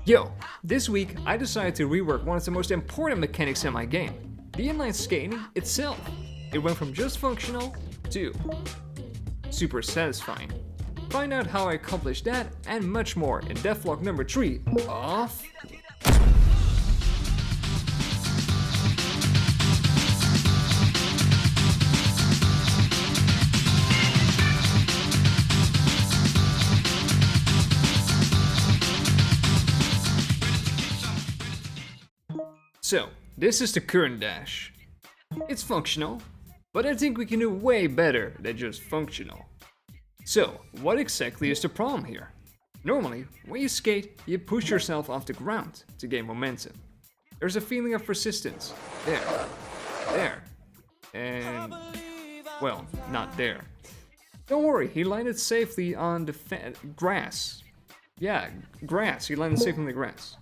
Yo, this week I decided to rework one of the most important mechanics in my game, the inline skating itself. It went from just functional to super satisfying. Find out how I accomplished that and much more in DevLog number 3 of... So, this is the current dash. It's functional, but I think we can do way better than just functional. So, what exactly is the problem here? Normally, when you skate, you push yourself off the ground to gain momentum. There's a feeling of resistance. There, and... well, not there. Don't worry, he landed safely on the grass. Yeah, grass, he landed safely on the grass.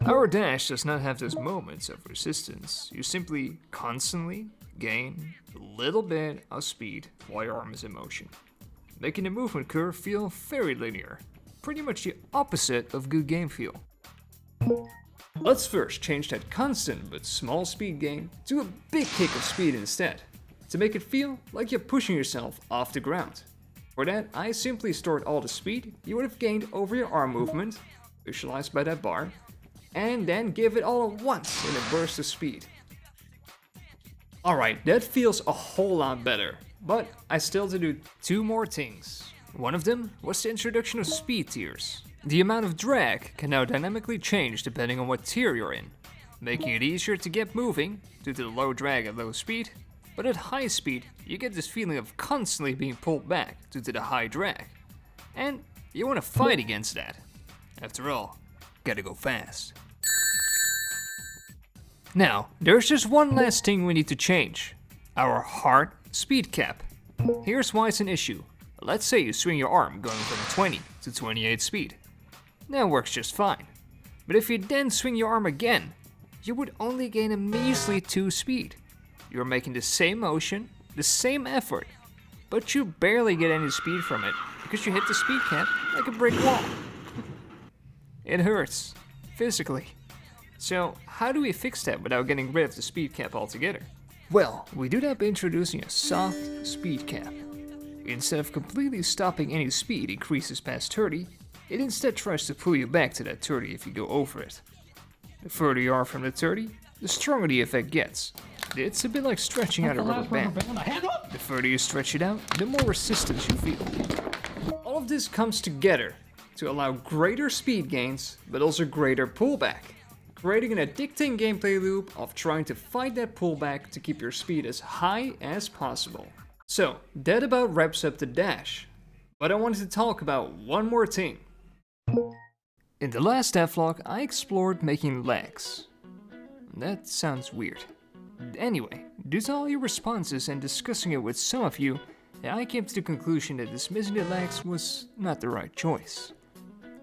Our dash does not have those moments of resistance. You simply constantly gain a little bit of speed while your arm is in motion, making the movement curve feel very linear, pretty much the opposite of good game feel. Let's first change that constant but small speed gain to a big kick of speed instead, to make it feel like you're pushing yourself off the ground. For that, I simply stored all the speed you would have gained over your arm movement, visualized by that bar, and then give it all at once in a burst of speed. Alright, that feels a whole lot better, but I still had to do two more things. One of them was the introduction of speed tiers. The amount of drag can now dynamically change depending on what tier you're in, making it easier to get moving due to the low drag at low speed, but at high speed you get this feeling of constantly being pulled back due to the high drag. And you want to fight against that. After all, gotta go fast. Now, there's just one last thing we need to change. Our hard speed cap. Here's why it's an issue. Let's say you swing your arm going from 20 to 28 speed. That works just fine. But if you then swing your arm again, you would only gain a measly 2 speed. You're making the same motion, the same effort, but you barely get any speed from it because you hit the speed cap like a brick wall. It hurts, physically. So how do we fix that without getting rid of the speed cap altogether? Well, we do that by introducing a soft speed cap. Instead of completely stopping any speed increases past 30, it instead tries to pull you back to that 30 if you go over it. The further you are from the 30, the stronger the effect gets. It's a bit like stretching out a rubber band. The further you stretch it out, the more resistance you feel. All of this comes together to allow greater speed gains, but also greater pullback, creating an addicting gameplay loop of trying to fight that pullback to keep your speed as high as possible. So, that about wraps up the dash, but I wanted to talk about one more thing. In the last devlog, I explored making legs. That sounds weird. Anyway, due to all your responses and discussing it with some of you, I came to the conclusion that dismissing the legs was not the right choice.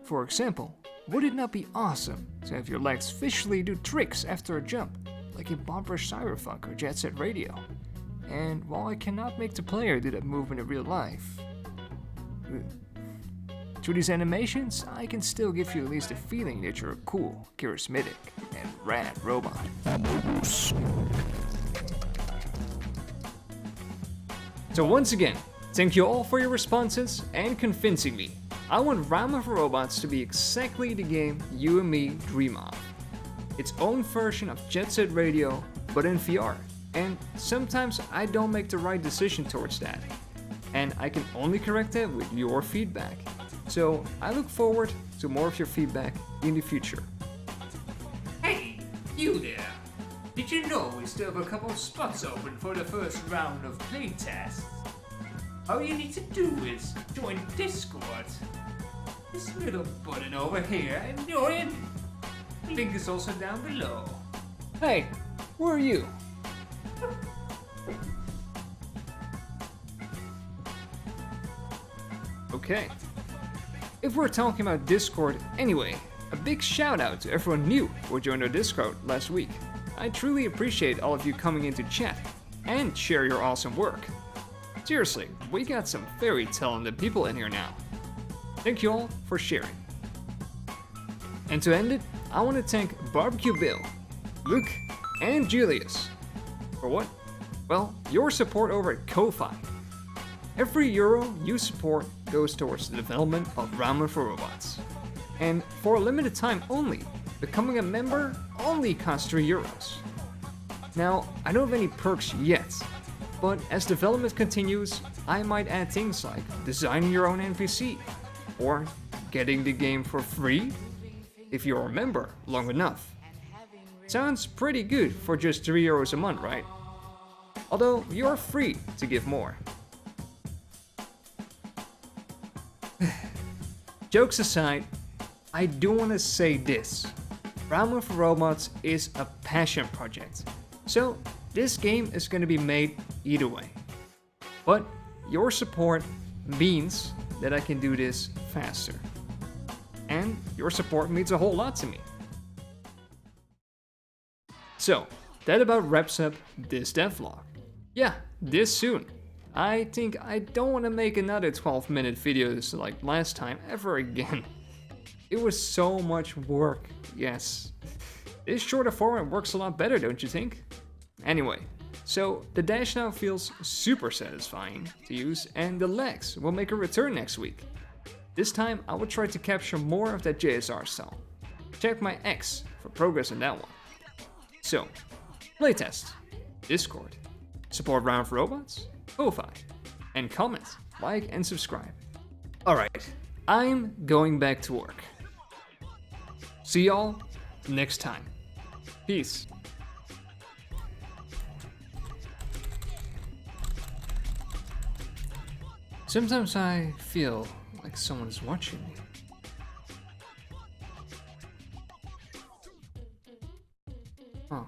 For example, would it not be awesome to have your legs visually do tricks after a jump, like in Bomber's Cyberfunk or Jet Set Radio? And while I cannot make the player do that movement in real life, through these animations, I can still give you at least a feeling that you're a cool, charismatic, and rad robot. So once again, thank you all for your responses and convincing me. I want RAMEN4ROBOTS to be exactly the game you and me dream of. Its own version of Jet Set Radio, but in VR. And sometimes I don't make the right decision towards that. And I can only correct that with your feedback. So I look forward to more of your feedback in the future. Hey, you there! Did you know we still have a couple of spots open for the first round of playtests? All you need to do is join Discord. This little button over here and you're in. Link is also down below. Hey, who are you? Okay. If we're talking about Discord anyway, a big shout out to everyone new who joined our Discord last week. I truly appreciate all of you coming in to chat and share your awesome work. Seriously, we got some very talented people in here now. Thank you all for sharing. And to end it, I want to thank Barbecue Bill, Luke, and Julius. For what? Well, your support over at Ko-Fi. Every euro you support goes towards the development of Ramen4Robots. And for a limited time only, becoming a member only costs 3 euros. Now, I don't have any perks yet, but as development continues, I might add things like designing your own NPC, or getting the game for free if you're a member long enough. Sounds pretty good for just 3 euros a month, right? Although you're free to give more. Jokes aside, I do want to say this. Ramen4Robots is a passion project, so this game is going to be made either way. But your support means that I can do this faster. And your support means a whole lot to me. So, that about wraps up this devlog. Yeah, this soon. I think I don't want to make another 12-minute videos like last time ever again. It was so much work, yes. This shorter format works a lot better, don't you think? Anyway, so the dash now feels super satisfying to use, and the legs will make a return next week. This time I will try to capture more of that JSR style. Check my X for progress on that one. So, playtest, Discord, support Ramen4Robots, Ko-Fi, and comment, like, and subscribe. Alright, I'm going back to work. See y'all next time. Peace. Sometimes I feel like someone is watching me. Oh.